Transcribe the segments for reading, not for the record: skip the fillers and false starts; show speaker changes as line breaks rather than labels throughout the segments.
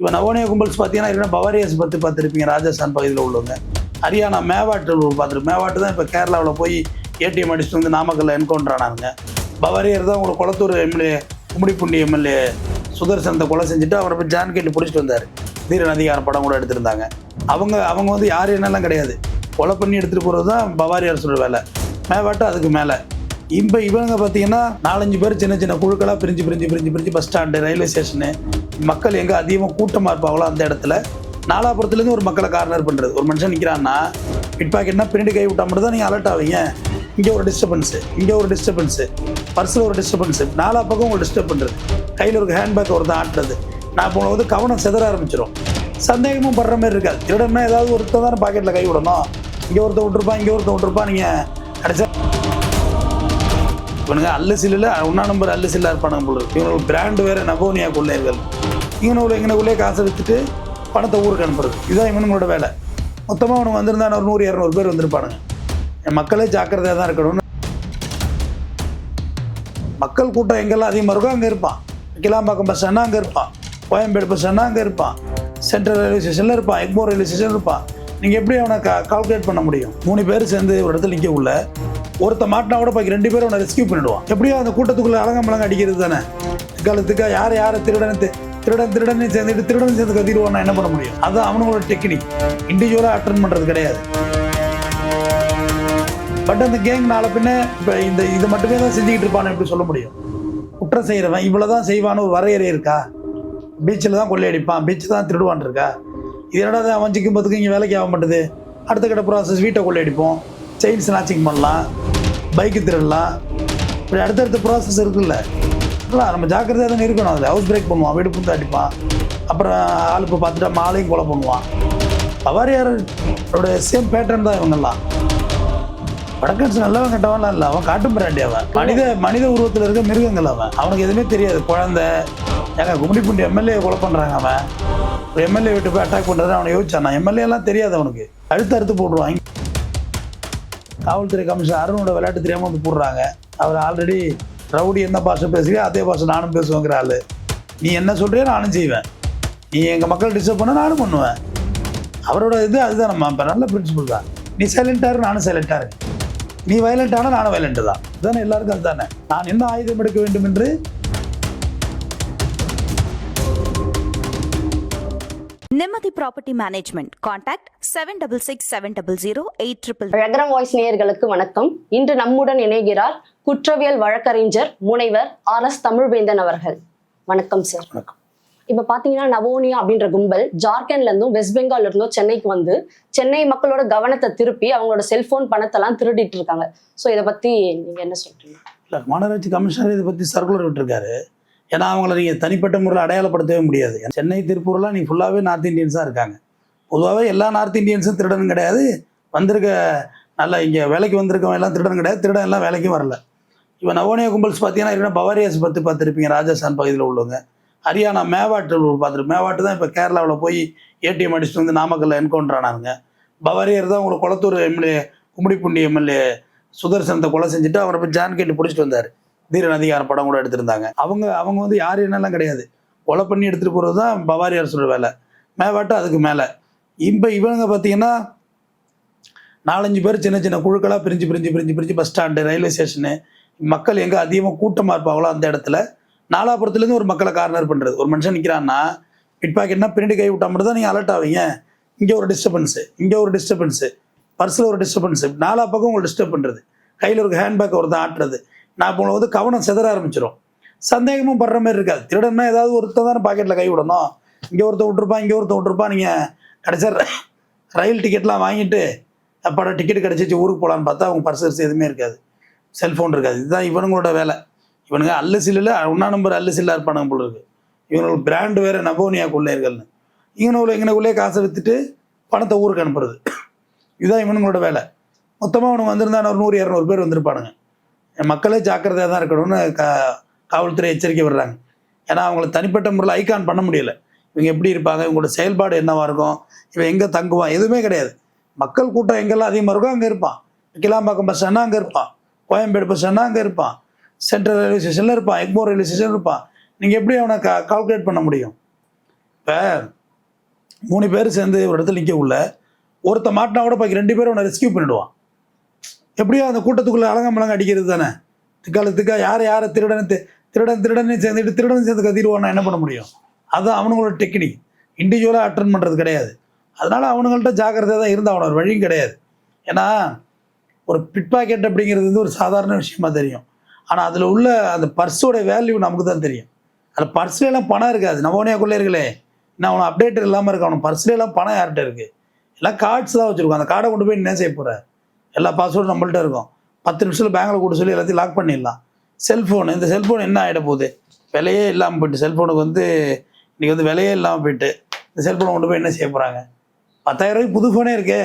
இப்போ நவோனியா கும்பல்ஸ் பார்த்தீங்கன்னா பவாரியாஸ் பற்றி பார்த்துருப்பீங்க, ராஜஸ்தான் பகுதியில் உள்ளவங்க. ஹரியானா மேவாட்டு பார்த்துருப்போம். மேவாட்டு தான் இப்போ கேரளாவில் போய் ஏடிஎம் அடிச்சுட்டு வந்து நாமக்கல்ல என்கவுண்டர் ஆனாங்க. பவாரியார் தான் உங்களுக்கு குளத்தூர் எம்எல்ஏ, கும்மிடிப்பூண்டி எம்எல்ஏ சுதர்சனத்தை கொலை செஞ்சுட்டு அவரை போய் ஜான்கேட்டில் பிடிச்சிட்டு வந்தார். தீரன் அதிகாரம் படம் கூட எடுத்திருந்தாங்க. அவங்க வந்து யார் என்னெல்லாம் கிடையாது, கொலை பண்ணி எடுத்துகிட்டு போகிறது தான் பவாரியார்ஸோட வேலை. மேவாட்டு அதுக்கு மேலே. இப்போ இவங்க பார்த்தீங்கன்னா 4-5 பேர் சின்ன சின்ன குழுக்களாக பிரிஞ்சு பஸ் ஸ்டாண்டு, ரயில்வே ஸ்டேஷனு, மக்கள் எங்கே அதிகமாக கூட்டமாக இருப்பாங்களோ அந்த இடத்துல நாலாபுரத்துலேருந்து ஒரு மக்களை கார்னர் பண்ணுறது. ஒரு மனுஷன் நிற்கிறான்னா பிட் பாக்கெட்னா பின்னாடி கை விட்டால் மட்டும் தான் நீங்கள் அலர்ட் ஆவீங்க. இங்கே ஒரு டிஸ்டர்பன்ஸு, பர்ஸில் ஒரு டிஸ்டர்பன்ஸு, நாலா பக்கம் உங்களை டிஸ்டர்ப் பண்ணுறது, கையில் ஒரு ஹேண்ட்பேக் ஒருத்தன் ஆட்டுறது. நான் இப்போ வந்து கவனம் செதற ஆரம்பிச்சிடும். சந்தேகமும் படுற மாதிரி இருக்காது. திருடன்னா ஏதாவது ஒருத்தர் தானே பாக்கெட்டில் கை விடணும். இங்கே ஒருத்தர் விட்டுருப்பான், நீங்கள் கடைசியாக இவனுங்க அல்லசில்ல 1 நம்பர் அல்லசில்லா இருப்பானுங்க போல இருக்கு. இவங்களுக்கு பிராண்டு வேறு நவோனியா கொள்ளையர்கள். இங்கனக்குள்ளே காசை விற்றுட்டு பணத்தை ஊருக்கு அனுப்புறது, இதுதான் இவனுங்களோட வேலை. மொத்தமாக அவனுக்கு வந்திருந்தா ஒரு 100-200 பேர் வந்திருப்பானுங்க. என் மக்களே ஜாக்கிரதையாக தான் இருக்கணும்னு. மக்கள் கூட்டம் எங்கெல்லாம் அதிகமாக இருக்கோ அங்கே இருப்பான். கிளாம்பாக்கம் பஸ் ஸ்டாண்டா அங்கே இருப்பான், கோயம்பேடு பஸ் ஸ்டாண்டா அங்கே இருப்பான், சென்ட்ரல் ரயில்வே ஸ்டேஷனில் இருப்பான், எக்மோர் ரயில்வே ஸ்டேஷன் இருப்பான். நீங்கள் எப்படி அவனை கால்குலேட் பண்ண முடியும்? 3 பேர் சேர்ந்து ஒரு இடத்துல நிற்க உள்ள ஒருத்த மாட்டினா கூட போய் 2 பேரும் அவனை ரெஸ்கியூ பண்ணிடுவான். எப்படியும் அந்த கூட்டத்துக்குள்ளே அலங்கமலங்க அடிக்கிறது தானே. காலத்துக்கு யார் திருடன்னு சேர்ந்து கத்திடுவான்னா என்ன பண்ண முடியும்? அதுதான் அவனோட டெக்னிக். இண்டிவிஜுவலாக அட்டன் பண்ணுறது கிடையாது. பட் அந்த கேங் நாளை பின்ன இப்போ இது மட்டுமே தான் செஞ்சுக்கிட்டு இருப்பான்னு எப்படி சொல்ல முடியும்? குற்றம் செய்கிறவன் இவ்வளோ தான் செய்வான்னு ஒரு வரையறை இருக்கா? பீச்சில் தான் கொள்ளையடிப்பான், பீச்சு தான் திருடுவான் இருக்கா? இது என்னடா அவன் சிக்கும் போதுக்கு இங்கே வேலைக்கு ஆக மாட்டுது. அடுத்த கட்ட ப்ராசஸ் வீட்டை கொள்ளையடிப்போம், செயின் ஸ்நாச்சிங் பண்ணலாம், பைக்கு திருடலாம், இப்படி அடுத்தடுத்த ப்ராசஸ் இருக்குல்ல. நம்ம ஜாக்கிரதையாக தானே இருக்கணும். அதில் ஹவுஸ் பிரேக் பண்ணுவான், வீடு புந்து அடிப்பான், அப்புறம் ஆளுப்பு பார்த்துட்டா மாலையும் கொலை பண்ணுவான். பவாரியாரோட சேம் பேட்டர்ன் தான் இவங்கெல்லாம். வடக்கன்ஸ் நல்லவன் கெட்டவன்லாம் இல்லை, அவன் காட்டும் பிராண்டி. அவன் மனித உருவத்தில் இருக்க மிருகங்கள். அவனுக்கு எதுவுமே தெரியாது. குழந்தை கும்மிடிப்பூண்டி எம்எல்ஏ கொலை பண்ணுறாங்க. அவன் ஒரு எம்எல்ஏ வீட்டு போய் அட்டாக் பண்ணுறது அவனை யோசிச்சான். எம்எல்ஏலாம் தெரியாது அவனுக்கு, அறுத்து போட்டுருவான். காவல்துறை கமிஷனர் அருணோட விளையாட்டு தெரியாமல் வந்து போடுறாங்க. அவர் ஆல்ரெடி ரவுடி என்ன பாஷை பேசுகிறீங்க அதே பாஷை நானும் பேசுவேங்கிற ஆள். நீ என்ன சொல்கிறியோ நானும் செய்வேன், நீ எங்கள் மக்கள் டிஸ்டர்ப் பண்ண நானும் பண்ணுவேன். அவரோட அதுதான். நம்ம இப்போ நல்ல பிரின்சிபல் தான். நீ சைலண்ட்டாக இரு, நானும் சைலண்ட்டாக இருக்கேன். நீ வயலண்ட் ஆனால் நானும் வயலண்ட்டு தான். இதுதானே எல்லாருக்கும் அதுதானே. நான் என்ன ஆயுதம் எடுக்க வேண்டும் என்று
நிம்மதி ப்ராப்பர்ட்டி மேனேஜ்மெண்ட். கான்டாக்ட் 7667008800.
ரகரம் வாய்ஸ் நேயர்களுக்கு வணக்கம். இன்று நம்முடன் இணைகிறார் குற்றவியல் வழக்கறிஞர் முனைவர் RS தமிழ்வேந்தன் அவர்கள். வணக்கம் சார்.
வணக்கம்.
இப்ப பாத்தீங்கன்னா நவோனியா அப்படின்ற கும்பல் ஜார்க்கண்ட்ல இருந்தும் வெஸ்ட் பெங்கால்ல இருந்தும் சென்னைக்கு வந்து சென்னை மக்களோட கவனத்தை திருப்பி அவங்களோட செல்போன் பணத்தெல்லாம் திருடிட்டு இருக்காங்க. ஸோ இதை பத்தி நீங்க என்ன சொல்றீங்க?
இல்லை, மாநகராட்சி கமிஷனர் இதை பற்றி சர்க்குலர் விட்டுருக்காரு. ஏன்னா அவங்கள நீங்கள் தனிப்பட்ட முறையில் அடையாளப்படுத்தவே முடியாது. சென்னை, திருப்பூர்லாம் நீங்கள் ஃபுல்லாகவே நார்த் இந்தியன்ஸாக இருக்காங்க. பொதுவாகவே எல்லா நார்த் இந்தியன்ஸும் திருடனும் கிடையாது. வந்திருக்க நல்லா இங்கே வேலைக்கு வந்திருக்கவங்க எல்லாம் திருடனும் கிடையாது. திருடன் எல்லாம் வேலைக்கும் வரல. இப்போ நவோனியா கும்பல்ஸ் பார்த்தீங்கன்னா பவாரியாஸ் பற்றி பார்த்துருப்பீங்க, ராஜஸ்தான் பகுதியில் உள்ளவங்க. ஹரியானா மேவாட்டு மேவாட்டு தான் இப்போ கேரளாவில் போய் ஏடிஎம் அடிச்சுட்டு வந்து நாமக்கல்ல என்கவுண்டர் ஆனாங்க. பவாரியார் தான் உங்களுக்கு குளத்தூர் எம்எல்ஏ, கும்மிடிப்பூண்டி எம்எல்ஏ சுதர்சனத்தை கொலை செஞ்சுட்டு அவரை போய் ஜான்கேட்டில் பிடிச்சிட்டு வந்தார். தீரன் அதிகாரம் படம் கூட எடுத்திருந்தாங்க. அவங்க வந்து யார் என்னெல்லாம் கிடையாது, கொலை பண்ணி எடுத்துகிட்டு போகிறது தான் பவாரியார்ஸோட வேலை. மேவாட்டு அதுக்கு மேலே. இப்போ இவங்க பார்த்தீங்கன்னா 4-5 பேர் சின்ன சின்ன குழுக்களாக பிரிஞ்சு பஸ் ஸ்டாண்டு, ரயில்வே ஸ்டேஷனு, மக்கள் எங்கே அதிகமாக கூட்டமாக இருப்பாங்களோ அந்த இடத்துல நாலாபுரத்துலேருந்து ஒரு மக்களை கார்னர் பண்ணுறது. ஒரு மனுஷன் நிற்கிறான்னா பிட் பாக்கெட்னா பின்னாடி கை விட்டால் மட்டும் தான் நீங்கள் அலர்ட் ஆவீங்க. இங்கே ஒரு டிஸ்டர்பன்ஸு, பர்ஸில் ஒரு டிஸ்டர்பன்ஸு, நாலா பக்கம் உங்களை டிஸ்டர்ப் பண்ணுறது, கையில் ஒரு ஹேண்ட்பேக் ஒருத்தன் ஆட்டுறது. நான் இப்போ வந்து கவனம் செதற ஆரம்பிச்சிடும். சந்தேகமும் படுற மாதிரி இருக்காது. திருடன்னா ஏதாவது ஒருத்தர் தானே பாக்கெட்டில் கை விடணும். இங்கே ஒருத்தர் விட்டுருப்பான், நீங்கள் கடைசியாக ரயில் டிக்கெட்லாம் வாங்கிட்டு அப்பாடா டிக்கெட் கிடச்சிச்சு ஊருக்கு போகலான்னு பார்த்தா அவங்க பர்ஸ் எதுவுமே இருக்காது, செல்ஃபோன் இருக்காது. இதுதான் இவனுங்களோட வேலை. இவனுங்க அல்லசில்ல 1 நம்பர் அல்லசில்லா இருப்பானுங்க போல இருக்கு. இவங்களுக்கு பிராண்டு வேறு நவோனியா கொள்ளையர்கள்னு. இங்கனக்குள்ளே காசை விற்றுட்டு பணத்தை ஊருக்கு அனுப்புறது, இதுதான் இவனுங்களோட வேலை. மொத்தமாக அவனுக்கு வந்திருந்தா ஒரு 100-200 பேர் வந்திருப்பானுங்க. என் மக்களே ஜாக்கிரதையாக தான் இருக்கணும்னு காவல்துறை எச்சரிக்கை விடுறாங்க. ஏன்னா அவங்கள தனிப்பட்ட முறையில் ஐகான் பண்ண முடியல. இவங்க எப்படி இருப்பாங்க, இவங்களோட செயல்பாடு என்னவாக இருக்கும், இவன் எங்கே தங்குவான், எதுவுமே கிடையாது. மக்கள் கூட்டம் எங்கெல்லாம் அதிகமாக இருக்கோ அங்கே இருப்பான். கிளாம்பாக்கம் பஸ் ஸ்டாண்டா அங்கே இருப்பான், கோயம்பேடு பஸ் ஸ்டாண்டா அங்கே இருப்பான், சென்ட்ரல் ரயில்வே ஸ்டேஷனில் இருப்பான், எக்மோர் ரயில்வே ஸ்டேஷன் இருப்பான். நீங்கள் எப்படி அவனை கால்குலேட் பண்ண முடியும்? இப்போ 3 பேர் சேர்ந்து ஒரு இடத்துல நிற்கக்குள்ள ஒருத்த மாட்டினா கூட பாக்கி 2 பேரும் அவனை ரெஸ்கியூ பண்ணிடுவான். எப்படியோ அந்த கூட்டத்துக்குள்ளே அலங்கமலங்க அடிக்கிறது தானே. திக்காலத்துக்கா யாரை திருடன்னு சேர்ந்துட்டு திருடன் சேர்ந்து கத்திடுவான்னா என்ன பண்ண முடியும்? அதுதான் அவனுங்களோட டெக்னிக். இண்டிவிஜுவலாக அட்டன் பண்ணுறது கிடையாது. அதனால் அவனுங்கள்ட்ட ஜாக்கிரதையாக தான் இருந்தால் அவனோட வழியும் கிடையாது. ஏன்னா ஒரு பிட் பாக்கெட் அப்படிங்கிறது வந்து ஒரு சாதாரண விஷயமா தெரியும். ஆனால் அதில் உள்ள அந்த பர்ஸோட வேல்யூ நமக்கு தான் தெரியும். அதில் பர்ஸ்லாம் பணம் இருக்காது. நவோனியாக்குள்ளே இருக்கலே நான் அவனை அப்டேட் இல்லாமல் இருக்க. அவனை பர்ஸ்லாம் பணம் யார்கிட்ட இருக்குது? எல்லாம் கார்ட்ஸ் தான் வச்சுருக்கோம். அந்த கார்டை கொண்டு போய் என்ன செய்ய போகிற? எல்லா பாஸ்வேர்டும் நம்மள்ட்ட இருக்கும். 10 நிமிஷத்தில் பேங்கில் கூட்ட சொல்லி எல்லாத்தையும் லாக் பண்ணிடலாம். செல்ஃபோன், இந்த செல்ஃபோன் என்ன ஆகிட போகுது? விலையே இல்லாமல் போயிட்டு, செல்ஃபோனுக்கு வந்து இன்றைக்கி வந்து விலையே இல்லாமல் போயிட்டு இந்த செல்ஃபோனை கொண்டு போய் என்ன செய்ய போகிறாங்க? 10,000 ரூபாய்க்கு புது ஃபோனே இருக்கே,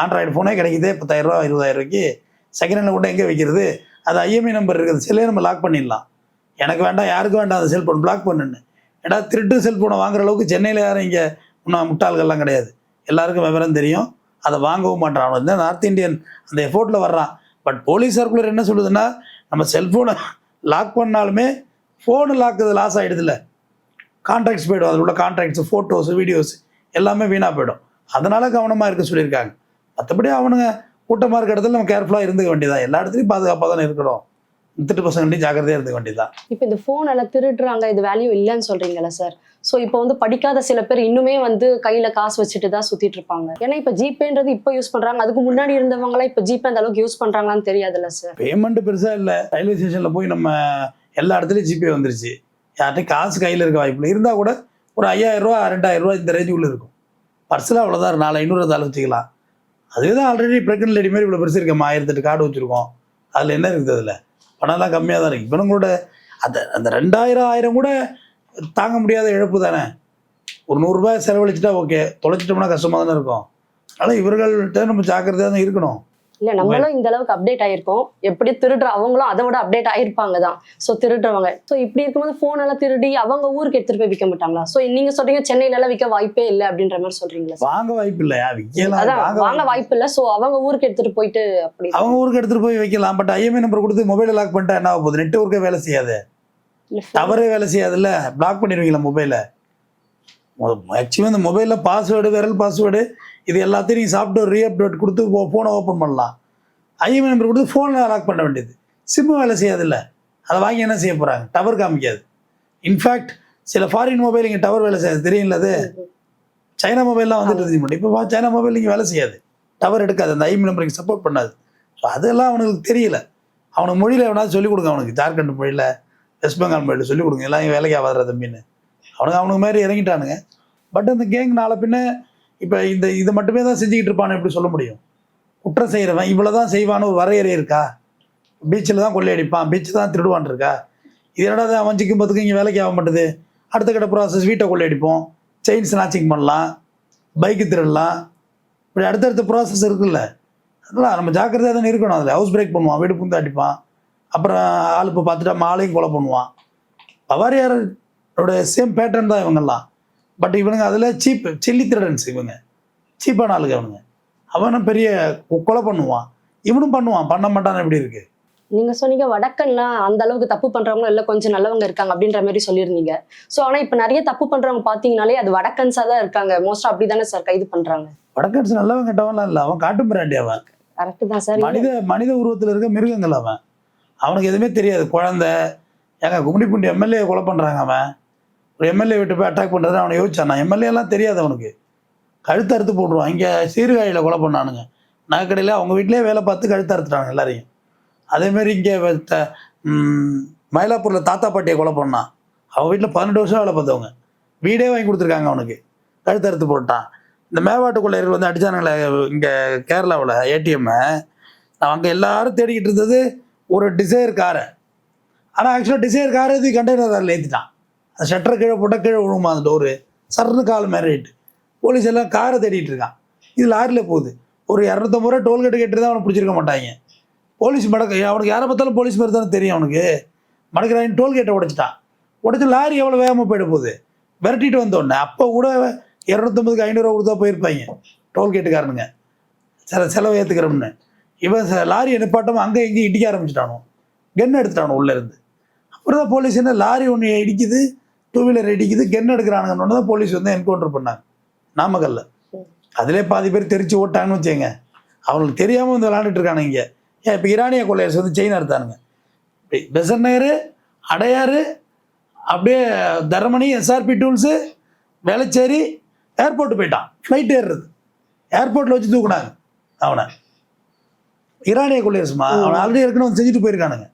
ஆண்ட்ராய்டு ஃபோனே கிடைக்குது 10,000 ரூபா 20,000 ரூபாய்க்கு. செகண்ட் ஹேண்டில் கொண்டு எங்கே வைக்கிறது? அது ஐஎம்ஐ நம்பர் இருக்குது, செல்லே நம்ம லாக் பண்ணிடலாம். எனக்கு வேண்டாம், யாருக்கும் வேண்டாம் அந்த செல்ஃபோன், பிளாக் பண்ணுன்னு. ஏன்னா திருட்டு செல்ஃபோனை வாங்குற அளவுக்கு சென்னையில் யாரும் இங்கே இன்னும் முட்டாள்கள்லாம் கிடையாது. எல்லாருக்கும் விவரம் தெரியும். அதை வாங்கவும் மாட்டான். அவன் வந்து நார்த் இந்தியன் அந்த எஃபோர்ட்டில் வர்றான். பட் போலீஸ் சர்க்குலர் என்ன சொல்லுதுன்னா, நம்ம செல்ஃபோனை லாக் பண்ணாலுமே ஃபோனு லாஸ் ஆகிடுதுல்ல, கான்ட்ராக்ட்ஸ் போய்டும். அதில் உள்ள கான்ட்ராக்ட்ஸு, ஃபோட்டோஸு, வீடியோஸ் எல்லாமே வீணாக போய்டும். அதனால் கவனமாக இருக்க சொல்லியிருக்காங்க. மற்றபடி அவனுங்க கூட்டமாக இருக்கிற இடத்துல நம்ம கேர்ஃபுல்லாக இருந்துக்க வேண்டியதான். எல்லா இடத்துலையும் பாதுகாப்பாக தானே இருக்கணும். திருட்டு பசங்கள்டையும் ஜாக்கிரதையாக இருந்துக்க வேண்டியதான்.
இப்போ இந்த ஃபோன் எல்லாம் திருடுறாங்க, இது வேல்யூ இல்லைன்னு சொல்கிறீங்களா சார்? ஸோ இப்போ வந்து படிக்காத சில பேர் இன்னுமே வந்து கையில் காசு வச்சுட்டு தான் சுற்றிட்டு இருப்பாங்க. ஏன்னா இப்போ ஜிபேன்றது இப்போ யூஸ் பண்ணுறாங்க. அதுக்கு முன்னாடி இருந்தவங்களாம் இப்போ ஜிபே அந்த அளவுக்கு யூஸ் பண்ணுறாங்களான்னு தெரியாதுல்ல சார்.
பேமெண்ட்டு பெருசாக இல்லை. ரயில்வே ஸ்டேஷனில் போய் நம்ம எல்லா இடத்துலையும் ஜிபே வந்துருச்சு. யார்கிட்டையும் காசு கையில் இருக்க வாய்ப்பில்லை. இருந்தால் கூட ஒரு 5,000 ரூபா 2,000 ரூபா இந்த ரேஞ்சுக்குள்ளே இருக்கும். பர்ஸில் அவ்வளோதான் 400-500 தாள் வச்சுக்கலாம். அதுவே தான் ஆல்ரெடி ப்ரெக்னென்ட் லேடி மாதிரி இவ்வளோ பெருசு இருக்கம்மா, 1008 கார்டு வச்சுருக்கோம். அதில் என்ன இருக்குது? அதில் பணம்லாம் கம்மியாக தான் இருக்குது. இவனுங்களோட அந்த 2,000-1000 கூட தாங்க முடியாத இழப்பு தானே. ஒரு 100 ரூபாய் செலவழிச்சிட்டா ஓகே, தொலைச்சிட்டோம்னா கஷ்டமாக தானே இருக்கும். அதனால் இவர்கள்ட்ட நம்ம ஜாக்கிரதையாக தான் இருக்கணும்.
இல்லை, நம்மளும் இந்த அளவுக்கு அப்டேட் ஆகிருக்கோம். எப்படி திருடுற அவங்களும் அதை விட அப்டேட் ஆகிருப்பாங்க தான். ஸோ திருடுறவங்க ஸோ இப்படி இருக்கும்போது ஃபோன் எல்லாம் திருடி அவங்க ஊருக்கு எடுத்துகிட்டு போய் விற்க மாட்டாங்களா? ஸோ நீங்கள் சொல்கிறீங்க சென்னையிலலாம் விற்க வாய்ப்பே இல்லை அப்படின்ற மாதிரி சொல்கிறீங்களா?
வாங்க வாய்ப்பு இல்லையா? விற்கலாம்,
அதான் வாங்க வாய்ப்பு இல்லை. ஸோ அவங்க ஊருக்கு எடுத்துகிட்டு போயிட்டு அப்படி
அவங்க ஊருக்கு எடுத்துகிட்டு போய் வைக்கலாம். பட் ஐஎம்ஐ நம்பர் கொடுத்து மொபைலை லாக் பண்ணிட்டா என்ன ஆக போகுது? நெட்வொர்க்கே வேலை செய்யாது, டவரே வேலை செய்யாதுல்ல. பிளாக் பண்ணிடுவீங்களா மொபைலை? மேக்ஸிமம் இந்த மொபைலில் பாஸ்வேர்டு, விரல் பாஸ்வேர்டு, இது எல்லாத்தையும் நீங்கள் சாஃப்ட்வேர் ரீஅப்டேட் கொடுத்து ஃபோனை ஓப்பன் பண்ணலாம். ஐஎம்ஐ நம்பர் கொடுத்து ஃபோனில் லாக் பண்ண வேண்டியது. சிம்மு வேலை செய்யாதுல்ல, அதை வாங்கி என்ன செய்ய போகிறாங்க? டவர் காமிக்காது. இன்ஃபேக்ட் சில ஃபாரின் மொபைல் இங்கே டவர் வேலை செய்யாது, தெரியுங்களா? அது சைனா மொபைல்லாம் வந்துட்டு இருந்துச்சு. இப்போ சைனா மொபைல் இங்கே வேலை செய்யாது, டவர் எடுக்காது, அந்த ஐஎம்ஐ நம்பருக்கு சப்போர்ட் பண்ணாது. ஸோ அதெல்லாம் அவனுக்கு தெரியல. அவனுக்கு மொழியில் எவனாவது சொல்லிக் கொடுங்க. அவனுக்கு ஜார்க்கண்ட் மொழியில், வெஸ்ட் பெங்கால் மொழியில் சொல்லிக் கொடுங்க. எல்லாம் இங்கே வேலைக்கு ஆகாத தம்பின்னு அவனுக்கு மாதிரி இறங்கிட்டானுங்க. பட் அந்த கேங் நாளை பின்ன இப்போ இதை மட்டுமே தான் செஞ்சுக்கிட்டு இருப்பானு எப்படி சொல்ல முடியும்? குற்றம் செய்கிறவன் இவ்வளோ தான் செய்வான்னு ஒரு வரையறை இருக்கா? பீச்சில் தான் கொள்ளையடிப்பான், பீச்சில் தான் திருடுவான் இருக்கா? இது என்னடா அவன் சிக்கும் பத்துக்கு இங்கே வேலைக்கு ஆக மாட்டுது. அடுத்த கட்ட ப்ராசஸ் வீட்டை கொள்ளையடிப்போம், செயின் ஸ்நாச்சிங் பண்ணலாம், பைக்கு திருடலாம், இப்படி அடுத்தடுத்த ப்ராசஸ் இருக்குல்ல. அதெல்லாம் நம்ம ஜாக்கிரதையாக தானே இருக்கணும். அதில் ஹவுஸ் பிரேக் பண்ணுவான், வீடு புந்து அடிப்பான், அப்புறம் ஆளுப்பு பார்த்துட்டா மாலையும் கொலை பண்ணுவான். பவாரியாரோட சேம் பேட்டர்ன் தான் இவங்கெல்லாம். பட் இவனுங்க அதில் சில்லி திருடன்ஸ். இவங்க சீப்பான ஆளுங்க. அவனும் பெரிய கொலை பண்ணுவான், இவனும் பண்ணுவான், பண்ண மாட்டான்னு எப்படி இருக்கு?
நீங்க சொன்னீங்க வடக்கன்லாம் அந்த அளவுக்கு தப்பு பண்றவங்க இல்லை, கொஞ்சம் நல்லவங்க இருக்காங்க அப்படின்ற மாதிரி சொல்லியிருந்தீங்க. ஸோ ஆனால் இப்போ நிறைய தப்பு பண்றவங்க பார்த்தீங்கனாலே அது வடக்கன்ஸாக தான் இருக்காங்க. மோஸ்டா அப்படி தானே சார் கைது பண்றாங்க?
வடக்கன்ஸ் நல்லவன் கெட்டவன்லாம் இல்லை, அவன் காட்டு பிராண்டி. அவன்
கரெக்டு தான் சார்.
மனித உருவத்தில் இருக்க மிருகங்கள். அவனுக்கு எதுவுமே தெரியாது. குழந்தை கும்மிடிப்பூண்டி எம்எல்ஏ கொலை பண்ணுறாங்க. அவன் ஒரு எம்எல்ஏ விட்டு போய் அட்டாக் பண்ணுறது அவனை யோசிச்சான். எம்எல்ஏலாம் தெரியாது அவனுக்கு, கழுத்து அறுத்து போட்டுருவான். இங்கே சீர்காழியில் கொலை பண்ணானுங்க, நகைக்கடையில் அவங்க வீட்டிலே வேலை பார்த்து கழுத்து அறுத்துட்டாங்க எல்லாரையும். அதேமாரி இங்கே மயிலாப்பூரில் தாத்தா பாட்டியை கொலை பண்ணான். அவன் வீட்டில் 18 வருஷம் வேலை பார்த்தவங்க, வீடே வாங்கி கொடுத்துருக்காங்க அவனுக்கு, கழுத்து அறுத்து போட்டான். இந்த மேவாட்டு கொள்ளையர்கள் வந்து அடித்தானுங்களே இங்கே கேரளாவில் ஏடிஎம்மை. அங்கே எல்லாரும் தேடிக்கிட்டு இருந்தது ஒரு டிசைர் காரை. ஆனால் ஆக்சுவலாக டிசைர் காரை இது கண்டெய்னர் காரில் ஏற்றிட்டான். அந்த ஷட்டரை கீழே போட்டால் கீழே விழுமா அந்த டோரு, சர்னு கால் மேரிட்டு. போலீஸ் எல்லாம் காரை தேடிட்டு இருக்கான், இது லாரியில் போகுது. ஒரு 250 ரூபா டோல்கேட்டு கேட்டு தான் அவனை பிடிச்சிருக்க மாட்டாங்க. போலீஸ் அவனுக்கு யாரை பார்த்தாலும் போலீஸ் மாதிரி தானே தெரியும் அவனுக்கு. மடக்கிறாயின் டோல்கேட்டை உடைச்சிட்டான். உடைச்சி லாரி எவ்வளோ வேகமாக போயிட போகுது, விரட்டிட்டு வந்தோடனே. அப்போ கூட 250க்கு 500 ரூபா கொடுத்தா போயிருப்பாங்க டோல்கேட்டுக்காரனுங்க, செலவு ஏற்றுக்கிறோம்னு. இவன் லாரியை நிப்பாட்டமாக அங்கே இங்கேயும் இடிக்க ஆரம்பிச்சிட்டானோ, கென்னு எடுத்துட்டானோ உள்ளேருந்து. அப்புறம் தான் போலீஸ் என்ன லாரி ஒன்று இடிக்குது, 2 வீலர் இடிக்குது, கென் எடுக்கிறானுங்கன்னு தான் போலீஸ் வந்து என்கவுண்டர் பண்ணாங்க நாமக்கல்ல. அதிலே பாதி பேர் தெரிச்சு ஓட்டாங்கன்னு வச்சுங்க. அவங்களுக்கு தெரியாமல் வந்து விளாண்டுட்டு இருக்கானுங்க இங்கே. ஏன் இப்போ ஈரானிய கொள்ளையர்ஸ் வந்து செயின் எடுத்தானுங்க. பெசன்ட் நகர், அடையாறு, அப்படியே Taramani, SRP tools, Velachery, airport போயிட்டான். ஃப்ளைட் ஏறுறது ஏர்போர்ட்டில் வச்சு தூக்குனாங்க அவனை. ஈரானிய கொள்ளையர்ஸ்மா அவனை ஆல்ரெடி ஏற்கனவே வந்து செஞ்சுட்டு போயிருக்கானுங்க.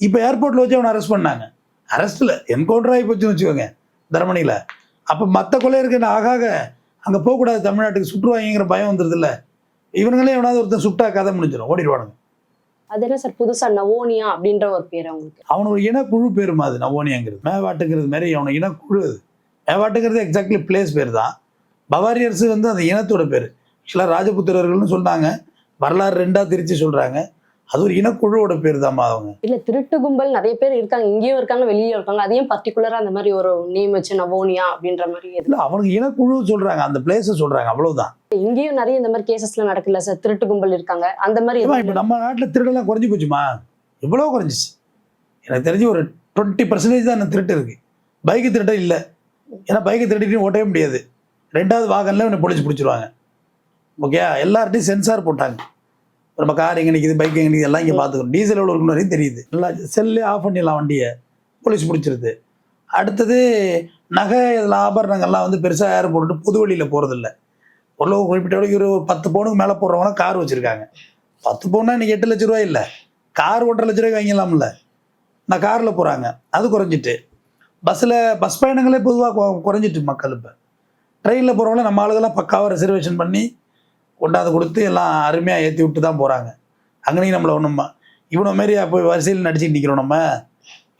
இப்போ ஏர்போர்ட்டில் வச்சு அவனை அரெஸ்ட் பண்ணாங்க. அரெஸ்ட்டில் என்கவுண்டர் ஆகி போச்சுன்னு வச்சுக்கோங்க தரமணியில். அப்போ மற்ற கொள்ளையருக்கு ஆகாக அங்கே போகக்கூடாது, தமிழ்நாட்டுக்கு சுற்றுவாங்கிற பயம் வந்துடுது இல்லை. இவனுங்களே எவனாவது ஒருத்தன் சுட்டா கதை முடிஞ்சிடும், ஓடிடுவானுங்க.
அது என்ன சார் புதுசா நவோனியா அப்படின்ற ஒரு பேர் அவங்களுக்கு?
அவனோட இனக்குழு பேருமா அது நவோனியாங்கிறது. மேவாட்டுங்கிறது மாதிரி அவனை இனக்குழு. அது மேவாட்டுங்கிறது எக்ஸாக்ட்லி பிளேஸ் பேர் தான். பவாரியர்ஸ் வந்து அந்த இனத்தோட பேர். ஆக்சுவலாக ராஜபுத்திரர்கள்னு சொன்னாங்க, வரலாறு 2ஆக திரிச்சு சொல்கிறாங்க. அது ஒரு இனக்குழுவோட பேர் தான்மா அவங்க.
இல்ல திருட்டு கும்பல் நிறைய பேர் இருக்காங்க, இங்கேயும் இருக்காங்க வெளியே இருக்காங்க. அதையும் பர்டிகுலரா அந்த மாதிரி ஒரு நேம் வச்சு நவோனியா அப்படின்ற மாதிரி
இல்லை அவனுக்கு இனக்குழு சொல்கிறாங்க, அந்த பிளேஸை சொல்கிறாங்க, அவ்வளோதான்.
இங்கேயும் நிறைய இந்த மாதிரி கேசஸ்லாம் நடக்கல சார், திருட்டு கும்பல் இருக்காங்க அந்த மாதிரி.
இப்போ நம்ம நாட்டில் திருடெல்லாம் குறைஞ்சி போச்சுமா? எவ்வளோ குறைஞ்சிச்சு. எனக்கு தெரிஞ்சு ஒரு 20% தான் அந்த திருட்டு இருக்குது. பைக்கு திருட்டு இல்லை. ஏன்னா பைக்கு திருட்டிட்டு ஓட்டவே முடியாது. 2வது வாகனில் இவனை போலீஸ் பிடிச்சிருவாங்க. ஓகே, எல்லார்ட்டையும் சென்சார் போட்டாங்க. நம்ம கார் எங்கே நிற்கிது, பைக் எங்கே நிற்கிது எல்லாம் இங்கே பார்த்துக்கணும். டீசல் எவ்வளோ இருக்குன்னு வரையும் தெரியுது. நல்லா செல்லே ஆஃப் பண்ணிடலாம், வண்டியை போலீஸ் பிடிச்சிருது. அடுத்தது நகை இதில் ஆபரணங்கள்லாம் வந்து பெருசாக யாரும் போட்டுட்டு பொது வழியில் போகிறதில்ல. ஒரு குறிப்பிட்ட ஒரு 10 பவுனுக்கு மேலே போடுறவங்க கார் வச்சுருக்காங்க. 10 பவுன்னா இன்றைக்கி 8 லட்ச ரூபாய் இல்லை, கார் 1.5 லட்ச ரூபாய்க்கு வாங்கிடலாம்ல. நான் காரில் போகிறாங்க, அது குறைஞ்சிட்டு. பஸ் பயணங்களே பொதுவாக குறைஞ்சிட்டு மக்கள். இப்போ ட்ரெயினில் போகிறவங்கள நம்ம ஆளுகெல்லாம் பக்காவாக ரிசர்வேஷன் பண்ணி கொண்டாந்து கொடுத்து எல்லாம் அருமையாக ஏற்றி விட்டு தான் போகிறாங்க. அங்கேயும் நம்மளை ஒன்றும் இவனை மாரி போய் வரிசையில் நடிச்சுட்டு நிற்கிறோம். நம்ம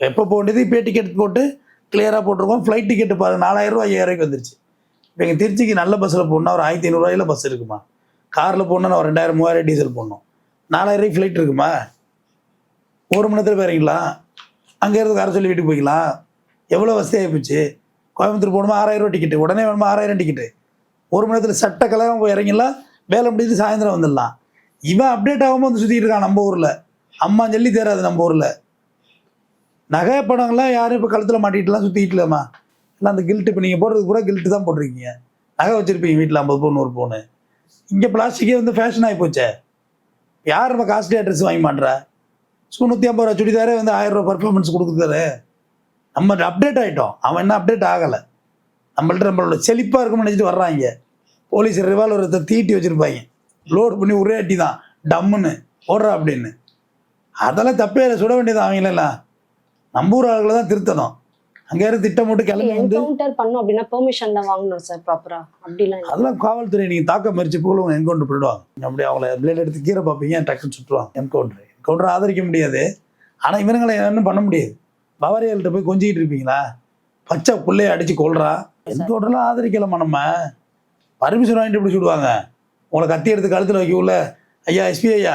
எப்போ போக வேண்டியது இப்போ டிக்கெட் போட்டு கிளியராக போட்டிருக்கோம். ஃப்ளைட் டிக்கெட்டு 4000 ரூபா 5000 வந்துருச்சு. இப்போ எங்கள் திருச்சிக்கு நல்ல பஸ்ஸில் போகணுன்னா ஒரு 1500 ரூபாயில் பஸ் இருக்குமா. காரில் போகணுன்னா ஒரு 2000 3000 டீசல் போடணும். 4000 ரூபாய்க்கு ஃப்ளைட் இருக்குமா. 1 மணி நேரத்தில் போயிறீங்களா, அங்கேருந்து கார சொல்லி வீட்டுக்கு போய்க்கலாம். எவ்வளோ வசதியாக போச்சு. கோயம்புத்தூர் போகணுமா 6000 ரூபா டிக்கெட்டு, உடனே வேணுமா 6000 டிக்கெட்டு. 1 மணி நேரத்தில் சட்ட கலகம் போய் இறங்கிடலாம், வேலை முடிஞ்சு சாயந்தரம் வந்துடலாம். இவன் அப்டேட் ஆகாமல் வந்து சுற்றிட்டு இருக்கான் நம்ம ஊரில். அம்மா சொல்லி தேராது நம்ம ஊரில். நகை படங்கள்லாம் யாரும் இப்போ கழுத்தில் மாட்டிகிட்டுலாம் சுற்றிக்கிட்டுலாமா. இல்லை அந்த கில்ட்டு இப்போ நீங்கள் போடுறது கூட கில்ட்டு தான் போட்டிருக்கீங்க. நகை வச்சுருப்பீங்க வீட்டில் 50 பவுன் 100 பவுன். இங்கே பிளாஸ்டிக்கே வந்து ஃபேஷன் ஆகி போச்சே. யார் நம்ம காஸ்ட்லியாக ட்ரெஸ் வாங்கி மாட்டேறா. 150 ரூபா சுடிதாரே வந்து 1000 ரூபா பர்ஃபார்மன்ஸ் கொடுக்குறாரு. நம்ம அப்டேட் ஆகிட்டோம், அவன் என்ன அப்டேட் ஆகலை. நம்மளோட செழிப்பாக இருக்கும்னு நினச்சிட்டு வர்றாங்க. போலீஸ் ரிவால்வரத்தை தீட்டி வச்சுருப்பாங்க, லோடு பண்ணி ஒரே அட்டி தான் டம்முன்னு ஓடுறா அப்படின்னு. அதெல்லாம் தப்பே இல்லை, சுட வேண்டியதான் அவங்களெல்லாம். நம்ம ஊர் ஆளுகளை தான் திருத்தணும். அங்கே இருந்து திட்டம் போட்டு கிளம்பி வந்து
என்கவுண்டர் பண்ணும் அப்படின்னா பெர்மிஷன் தான் வாங்கணும் சார் ப்ராப்பரா. அப்படிலாம்
அதெல்லாம் காவல்துறை நீங்கள் தாக்க முயற்சி போல உங்களை என்கவுண்டர் பண்ணிடுவாங்க. அப்படி அவங்கள பிளேட் எடுத்து கீரை பார்ப்பீங்க, டக்குன்னு சுட்டுருவாங்க. என்கவுண்டர் ஆதரிக்க முடியாது. ஆனால் இவனுங்களை என்ன பண்ண முடியாது. பவாரியாள்கிட்ட போய் கொஞ்சிக்கிட்டு இருப்பீங்களா, பச்சை பிள்ளைய அடித்து கொள்றா. என்கவுண்டர்லாம் ஆதரிக்கலாமா. நம்ம பர்மிஷன் வாங்கிட்டு எப்படி சுடுவாங்க. உங்களை கத்தி எடுத்து கழுத்தில் வைக்கல, ஐயா எஸ்பி ஐயா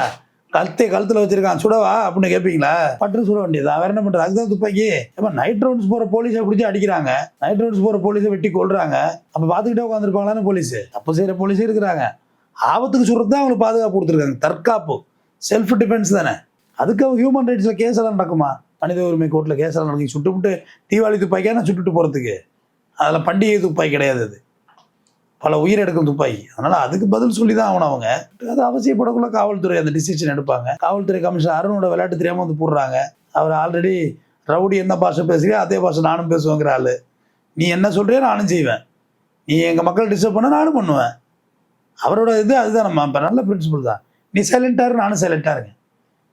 கழுத்தில் வச்சிருக்கான் சுடவா அப்படின்னு கேட்பீங்களா. பட்டு சுட வேண்டியதா, வேற என்ன பண்ணுறது. அதுதான் துப்பாக்கி. இப்போ நைட் ரவுண்ட்ஸ் போகிற போலீஸை பிடிச்சி அடிக்கிறாங்க, நைட் ரவுண்ட்ஸ் போகிற போலீஸை வெட்டி கொள்றாங்க. அப்போ பார்த்துக்கிட்டே உட்காந்துருப்பாங்களான்னு போலீஸ். தப்பு செய்கிற போலீஸே இருக்கிறாங்க. ஆபத்துக்கு சுடுறது தான் அவங்களுக்கு பாதுகாப்பு கொடுத்துருக்காங்க. தற்காப்பு, செல்ஃப் டிஃபென்ஸ் தானே. அதுக்கு அவங்க ஹியூமன் ரைட்ஸில் கேஸ் எல்லாம் நடக்குமா, மனித உரிமை கோர்ட்டில் கேஸ் எல்லாம் நடக்கும். சுட்டுவிட்டு தீபாவளி துப்பாக்கியான சுட்டுட்டு போகிறதுக்கு. அதில் பண்டிகை துப்பாக்கி கிடையாது, அது பல உயிர் எடுக்கும் துப்பாக்கி. அதனால் அதுக்கு பதில் சொல்லி தான் ஆகணும் அவங்க. அது அவசியப்படக்குள்ள காவல்துறை அந்த டிசிஷன் எடுப்பாங்க. காவல்துறை கமிஷனர் அருணோட விளையாட்டு தெரியாமல் வந்து போடுறாங்க. அவர் ஆல்ரெடி ரவுடி என்ன பாஷை பேசுறியோ அதே பாஷை நானும் பேசுவேங்கிற ஆள். நீ என்ன சொல்கிறியோ நானும் செய்வேன், நீ எங்கள் மக்கள் டிஸ்டர்ப் பண்ண நானும் பண்ணுவேன். அவரோட இது அதுதான். நம்ம இப்போ நல்ல பிரின்சிபல் தான். நீ சைலண்ட்டாக நானும் சைலண்ட்டாக இருக்கேன்,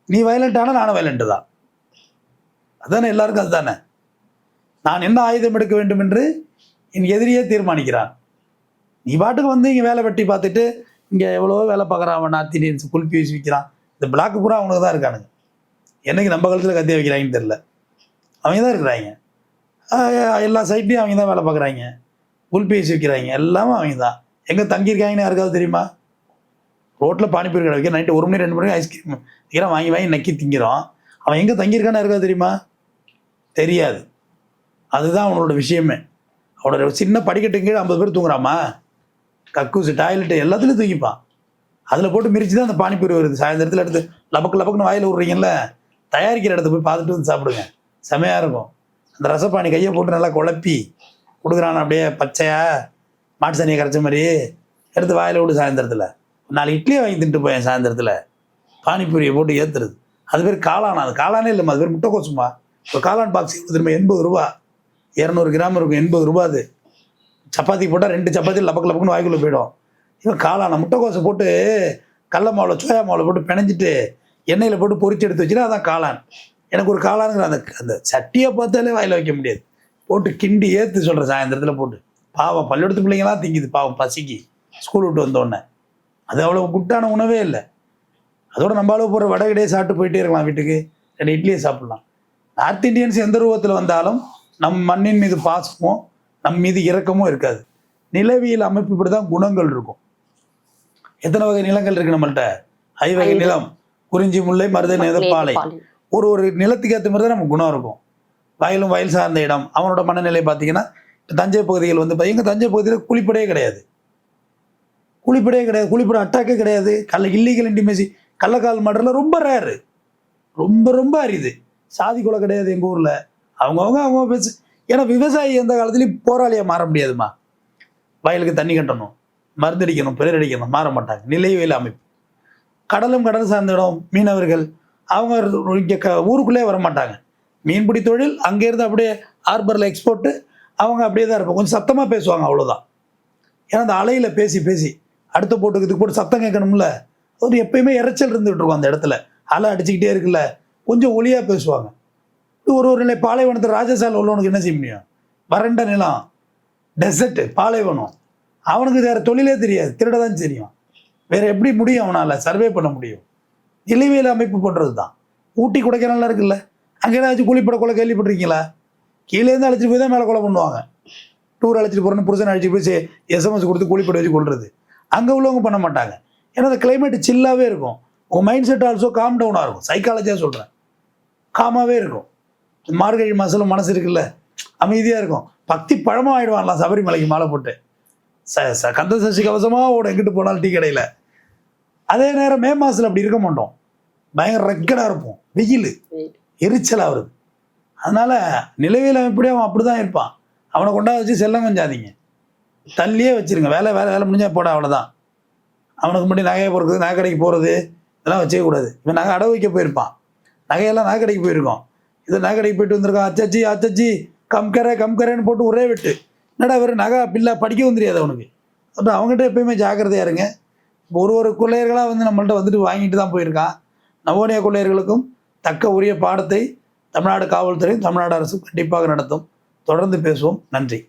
நீ வயலண்ட்டானா நானும் வயலண்ட்டு தான். அதுதானே எல்லாருக்கும். அதுதானே நான் என்ன ஆயுதம் எடுக்க வேண்டும் என்று என் எதிரியே தீர்மானிக்கிறான். நீ பாட்டுக்கு வந்து இங்கே வேலை வெட்டி பார்த்துட்டு இங்கே எவ்வளவோ வேலை பார்க்குறான். அவன் நார்த் இந்தியன்ஸ் குல்பி வீசி விற்கிறான். இந்த பிளாக்கு பூரா அவனுக்கு தான் இருக்கானுங்க. என்னைக்கு நம்ம கழுத்தில் கத்தியை வைக்கிறாங்கன்னு தெரில. அவங்க தான் இருக்கிறாங்க. எல்லா சைட்லேயும் அவங்க தான் வேலை பார்க்குறாங்க. குல்பி வீசி விற்கிறாங்க, எல்லாமே அவங்க தான். எங்கே தங்கியிருக்காங்கன்னு யாருக்காவது தெரியுமா. ரோட்டில் பானிபூரி கடை வைக்க நைட்டு 1 மணி 2 மணிக்கு ஐஸ்கிரீம் இதெல்லாம் வாங்கி நக்கி திங்கிறோம். அவன் எங்கே தங்கியிருக்கான்னு யாருக்காவது தெரியுமா, தெரியாது. அதுதான் அவனோட விஷயமே. அவனோட சின்ன படிக்கட்டு கீழே 50 பேர் தூங்குறாமா, கக்கூசு டாய்லெட்டு எல்லாத்துலேயும் தூங்கிப்பான். அதில் போட்டு மிரிச்சு தான் அந்த பானிபூரி வருது. சாயந்தரத்தில் எடுத்து லபக்கு லபக்குன்னு வாயில் விட்றீங்கல்ல, தயாரிக்கிற இடத்த போய் பார்த்துட்டு வந்து சாப்பிடுங்க, செமையாக இருக்கும். அந்த ரசப்பானி கையை போட்டு நல்லா குழப்பி கொடுக்குறான், அப்படியே பச்சையா மாட்டு சனியை கரைச்ச மாதிரி எடுத்து வாயில் விட்டு சாயந்தரத்தில் 4 இட்லியை வாங்கி தின்ட்டு போயேன் சாயந்தரத்தில். பானிபூரியை போட்டு ஏற்றுறது, அது பேர் காளான். அது காளானே இல்லைம்மா, அது பேர் முட்டைக்கோசுமா. ஒரு காளான் பாக்ஸ் திரும்ப 80 ரூபா, 200 கிராம் இருக்கும், 80 ரூபா. அது சப்பாத்தி போட்டால் 2 சப்பாத்தி லபக்கு லபக்குன்னு வாய்க்குள்ளே போயிடும். இவன் காளான முட்டைக்கோசை போட்டு கடல மாவில் சோயா மாவில் போட்டு பிணைஞ்சிட்டு எண்ணெயில் போட்டு பொரிச்சு எடுத்து வச்சுன்னா அதான் காளான். எனக்கு ஒரு காளானுங்கிற அந்த அந்த சட்டியை பார்த்தாலே வாயில் வைக்க முடியாது. போட்டு கிண்டி ஏற்று சொல்கிறேன் சாயந்தரத்தில் போட்டு. பாவம் பள்ளிக்கூடத்து பிள்ளைங்களாம் திங்குது பாவம் பசிக்கு ஸ்கூல் விட்டு வந்தோடனே. அது அவ்வளோ குட்டான உணவே இல்லை. அதோட நம்ம அளவு போகிற வடை கடையே சாப்பிட்டு போயிட்டே இருக்கலாம், வீட்டுக்கு 2 இட்லியை சாப்பிட்லாம். நார்த் இந்தியன்ஸ் எந்த ரூபத்தில் வந்தாலும் நம் மண்ணின் மீது பாசமும் நம் மீது இரக்கமும் இருக்காது. நிலவியல் அமைப்பு இப்படி தான் குணங்கள் இருக்கும். எத்தனை வகை நிலங்கள் இருக்குது நம்மள்கிட்ட? 5 வகை நிலம், குறிஞ்சி, முல்லை, மருதம், பாலை. ஒரு ஒரு நிலத்துக்கு ஏற்ற மாதிரி தான் நமக்கு குணம் இருக்கும். வயலும் வயல் சார்ந்த இடம் அவனோட மனநிலை பார்த்தீங்கன்னா, தஞ்சை பகுதிகள் வந்து எங்கள் தஞ்சை பகுதியில் குளிப்படையே கிடையாது, குளிப்படை அட்டாக்கே கிடையாது. இல்லீகல் இன்டிமேசி, கள்ளக்கால் மடரில் ரொம்ப ரேரு, ரொம்ப ரொம்ப அரிது. சாதி கொலை கிடையாது எங்கள் ஊரில். அவங்க பேசு. ஏன்னா விவசாயி எந்த காலத்துலேயும் போராளியாக மாற முடியாதுமா. வயலுக்கு தண்ணி கட்டணும், மருந்தடிக்கணும், பெயரடிக்கணும், மாற மாட்டாங்க. நிலைவியல் அமைப்பு. கடலும் கடல் சார்ந்த இடம் மீனவர்கள் அவங்க இங்கே ஊருக்குள்ளே வர மாட்டாங்க. மீன்பிடி தொழில் அங்கேருந்து அப்படியே ஹார்பரில் எக்ஸ்போர்ட்டு. அவங்க அப்படியே தான் இருப்பாங்க, கொஞ்சம் சத்தமாக பேசுவாங்க, அவ்வளோதான். ஏன்னா அந்த அலையில் பேசி பேசி அடுத்த போட்டுக்கு இதுக்கு போட்டு சத்தம் கேட்கணும்ல. ஒரு எப்பயுமே இறைச்சல் இருந்துகிட்டு இருக்கும் அந்த இடத்துல. அலை அடிச்சுக்கிட்டே இருக்குல்ல, கொஞ்சம் ஒளியாக பேசுவாங்க. ஒரு நிலை பாலைவனத்தில் ராஜசாலை உள்ளவனுக்கு என்ன செய்ய முடியும்? வறண்ட நிலம், டெசர்ட்டு, பாலைவனம். அவனுக்கு வேறு தொழிலே தெரியாது, திருட தான் தெரியும். வேறு எப்படி முடியும் அவனால் சர்வே பண்ண முடியும்? நிலவியல் அமைப்பு பண்ணுறது தான். ஊட்டி கொடைக்கானல்லாம் இருக்குல்ல, அங்கே ஏதாச்சும் கூலிப்பட கொலை கேள்விப்பட்டிருக்கீங்களா? கீழேருந்து அழைச்சிட்டு போய் தான் மேலே கொலை பண்ணுவாங்க. டூர் அழைச்சிட்டு போகிறேன்னு புருஷன் அழைச்சிட்டு போய் எஸ்எம்எஸ் கொடுத்து கூலிப்பட வச்சு கொள்வது. அங்கே உள்ளவங்க பண்ண மாட்டாங்க. ஏன்னா அந்த கிளைமேட் சில்லாகவே இருக்கும். உங்கள் மைண்ட் செட் ஆல்சோ காம் டவுனாக இருக்கும். சைக்காலஜியாக சொல்கிறேன், காமாகவே இருக்கும். மார்கழி மாதம் மனசு இருக்குல்ல, அமைதியாக இருக்கும். பக்தி பழமாக ஆகிடுவான்லாம் சபரிமலைக்கு மாலை போட்டு. கந்த சஷ்டி கவசமாக ஓட எங்கிட்டு போனாலும் டீ கடையில். அதே நேரம் மே மாதத்தில் அப்படி இருக்க மாட்டோம், பயங்கர ரெக்கடாக இருப்போம், வெயில் எரிச்சலாக வருது. அதனால் நிலவியல் அமைப்படியே அவன் அப்படி தான் இருப்பான். அவனை கொண்டா வச்சு செல்லம் கொஞ்சாதீங்க, தள்ளியே வச்சுருங்க. வேலை முடிஞ்சால் போட, அவ்வளோதான். அவனுக்கு முன்னாடி நகையை பொறுக்குது, நகை கடைக்கு போகிறது, இதெல்லாம் வச்சுக்கக்கூடாது. இவன் நகை அடவு வைக்க போயிருப்பான், நகையெல்லாம் நகை கடைக்கு போயிருக்கோம். இது நகை கடைக்கு போயிட்டு வந்திருக்கான், அச்சச்சி கம்கரேன்னு போட்டு ஒரே விட்டு. என்னடா வேறு நகை பில்லா படிக்கவும் தெரியாது அவனுக்கு. அப்புறம் அவங்ககிட்ட எப்பயுமே ஜாக்கிரதையாக இருங்க. ஒரு கொள்ளையர்களாக வந்து நம்மள்ட்ட வந்துட்டு வாங்கிட்டு தான் போயிருக்கான். நவோனியா கொள்ளையர்களுக்கும் தக்க உரிய பாடத்தை தமிழ்நாடு காவல்துறை, தமிழ்நாடு அரசு கண்டிப்பாக நடத்தும். தொடர்ந்து பேசுவோம். நன்றி.